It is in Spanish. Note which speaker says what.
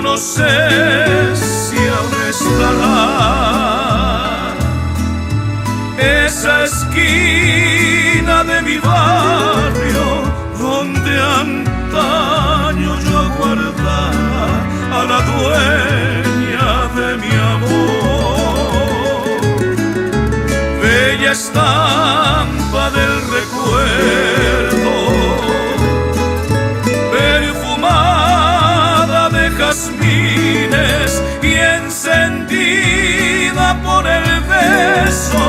Speaker 1: no sé si aún estará esa esquina de mi barrio donde antaño yo guardaba a la dueña de mi amor. Bella estampa del recuerdo, perfumada de jazmines y encendida por el beso